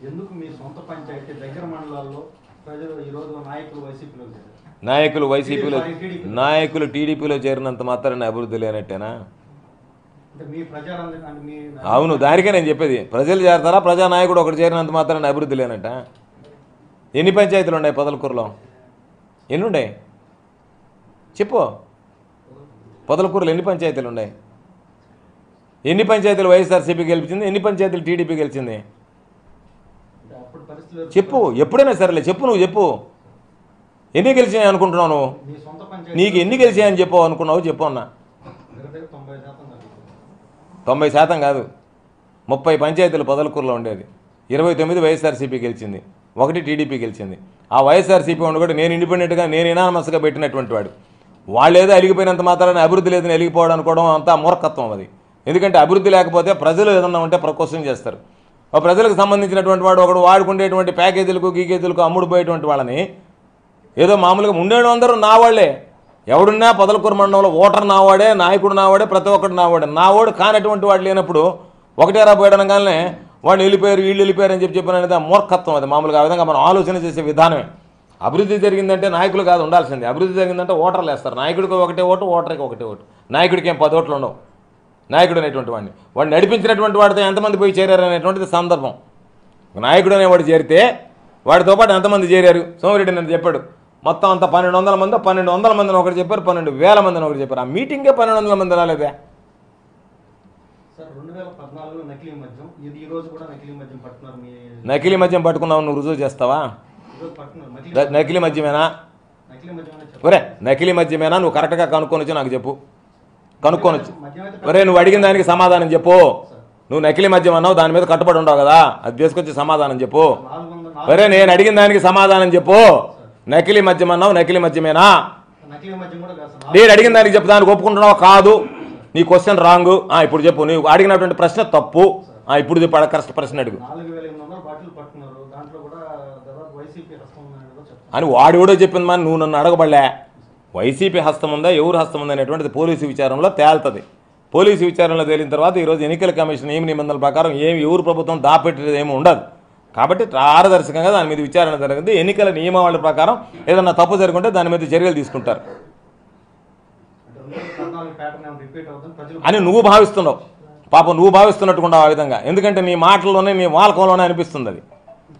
ఎందుకు మీ సొంత పంచాయతీ దగ్గర మండలాల్లో ప్రజలు ఈ రోజు నాయకులు టీడీపీలో చేరినంత మాత్రాన అభివృద్ధి లేనట్టేనా? అవును, దానికే నేను చెప్పేది. ప్రజలు చేరతారా, ప్రజానాయకుడు ఒకటి చేరినంత మాత్రాన అభివృద్ధి లేనట్ట? ఎన్ని పంచాయతీలు ఉన్నాయి పొదలకూరులో? ఎన్ని ఉన్నాయి చెప్పు. పొదలకూరులో ఎన్ని పంచాయతీలు ఉన్నాయి? ఎన్ని పంచాయతీలు వైఎస్ఆర్సీపీ గెలిచింది, ఎన్ని పంచాయతీలు టీడీపీ గెలిచింది చెప్పు. ఎప్పుడైనా సరేలే చెప్పు, నువ్వు చెప్పు. ఎన్ని గెలిచాయి అనుకుంటున్నావు నువ్వు? నీకు ఎన్ని గెలిచాయని చెప్పు అనుకున్నావు చెప్పు అన్నా. 90% కాదు, 30 పంచాయతీలు పొదలకూరులో ఉండేది. 29 వైఎస్ఆర్సీపీ గెలిచింది, 1 టీడీపీ గెలిచింది. ఆ వైఎస్ఆర్సీపీ ఉండి కూడా నేను ఇండిపెండెంట్గా నేను ఇనానమస్గా పెట్టినటువంటి వాడు. వాళ్ళు ఏదో అలిగిపోయినంత మాత్రాన అభివృద్ధి లేదని అలిగిపోవడం అనుకోవడం అంతా మూర్ఖత్వం అది. ఎందుకంటే అభివృద్ధి లేకపోతే ప్రజలు ఏదన్నా ఉంటే క్వశ్చన్ చేస్తారు. ప్రజలకు సంబంధించినటువంటి వాడు ఒకడు వాడుకునేటువంటి ప్యాకేజీలకు గీకేజీలకు అమ్ముడుపోయేటువంటి వాళ్ళని ఏదో మామూలుగా ఉండేవాడు అందరూ నా వాళ్ళే. ఎవడున్నా పొదలకూరు మండలంలో ఓటర్ నావాడే, నాయకుడు నావాడే, ప్రతి ఒక్కడు నావాడే. నావాడు కానటువంటి వాడు లేనప్పుడు ఒకటేరా పోయడంగానే వాడిని వెళ్ళిపోయారు వీళ్ళు వెళ్ళిపోయారు అని చెప్పిన అనేది మూర్ఖత్వం. అది మామూలుగా ఆ విధంగా మనం ఆలోచన చేసే విధానమే. అభివృద్ధి జరిగిందంటే నాయకులు కాదు ఉండాల్సింది, అభివృద్ధి జరిగిందంటే ఓటర్లు వేస్తారు. నాయకుడికి ఒకటే ఓటు, ఓటర్కి ఒకటే ఓటు. నాయకుడికి ఏం 10 ఓట్లు ఉండవు. నాయకుడు అనేటువంటి వాడిని నడిపించినటువంటి వాడితో ఎంతమంది పోయి చేరారు అనేటువంటిది సందర్భం. నాయకుడు అనేవాడు చేరితే వాడితో పాటు ఎంతమంది చేరారు? సోమిరెడ్డి నన్ను చెప్పాడు. మొత్తం అంతా 1200 మంది, 1200 మందిని ఒకటి చెప్పారు, 12,000 మందిని ఒకటి చెప్పారు. ఆ మీటింగే 1200 మంది రాలేదే. నకిలీ మద్యం పట్టుకున్నావు, నువ్వు రుజువు చేస్తావా? నకిలీ మద్యమేనా? ఒరే నకిలీ మద్యమేనా? నువ్వు కరెక్ట్గా కనుక్కొని వచ్చి నాకు చెప్పు. కనుక్కొని వచ్చి ఒరే నువ్వు అడిగిన దానికి సమాధానం చెప్పు. నువ్వు నకిలీ మద్యం అన్నావు, దాని మీద కట్టుబడి ఉండవు కదా, అది తీసుకొచ్చి సమాధానం చెప్పు. ఒరే నేను అడిగిన దానికి సమాధానం చెప్పు. నకిలీ మద్యం అన్నావు, నకిలీ మద్యమేనా? నేను అడిగిన దానికి చెప్పు. దానికి ఒప్పుకుంటున్నావు కాదు, నీ క్వశ్చన్ రాంగ్. ఇప్పుడు చెప్పు, నువ్వు అడిగినటువంటి ప్రశ్న తప్పు. ఇప్పుడు చెప్పు, కరెక్ట్ ప్రశ్న అడుగు అని వాడు కూడా చెప్పింది. మరి నువ్వు నన్ను అడగబడలే. వైసీపీ హస్తం ఉందా, ఎవరు హస్తం ఉందా అనేటువంటిది పోలీసు విచారణలో తేలుతుంది. పోలీసు విచారణలో తేలిన తర్వాత ఈరోజు ఎన్నికల కమిషన్ నియమ నిబంధనల ప్రకారం ఎవరు ప్రభుత్వం దాపెట్టేది ఏమి ఉండదు. కాబట్టి పారదర్శకంగా దాని మీద విచారణ జరిగింది. ఎన్నికల నియమావళి ప్రకారం ఏదన్నా తప్పు జరుగుంటే దాని మీద చర్యలు తీసుకుంటారు అని నువ్వు భావిస్తున్నావు. పాపం నువ్వు భావిస్తున్నట్టుకుంటావు ఆ విధంగా. ఎందుకంటే నీ మాటల్లోనే నీ వాలకంలోనే అనిపిస్తుంది అది.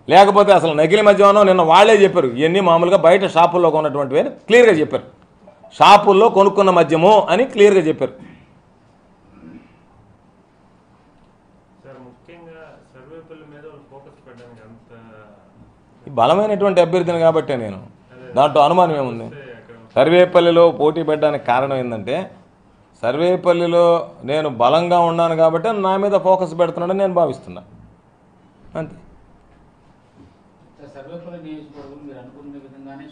లేకపోతే అసలు నకిలీ మద్యం నిన్న వాళ్ళే చెప్పారు. ఇవన్నీ మామూలుగా బయట షాపుల్లో కొన్నటువంటివి అని క్లియర్గా చెప్పారు. షాపుల్లో కొనుక్కున్న మద్యము అని క్లియర్గా చెప్పారు. బలమైనటువంటి అభ్యర్థిని కాబట్టే నేను, దాంట్లో అనుమానం ఏముంది? సర్వేపల్లిలో పోటీ పెట్టడానికి కారణం ఏంటంటే సర్వేపల్లిలో నేను బలంగా ఉన్నాను కాబట్టి నా మీద ఫోకస్ పెడుతున్నాడని నేను భావిస్తున్నా, అంతే. సర్వేపల్లి నియోజకవర్గం మీరు అనుకున్న విధంగానే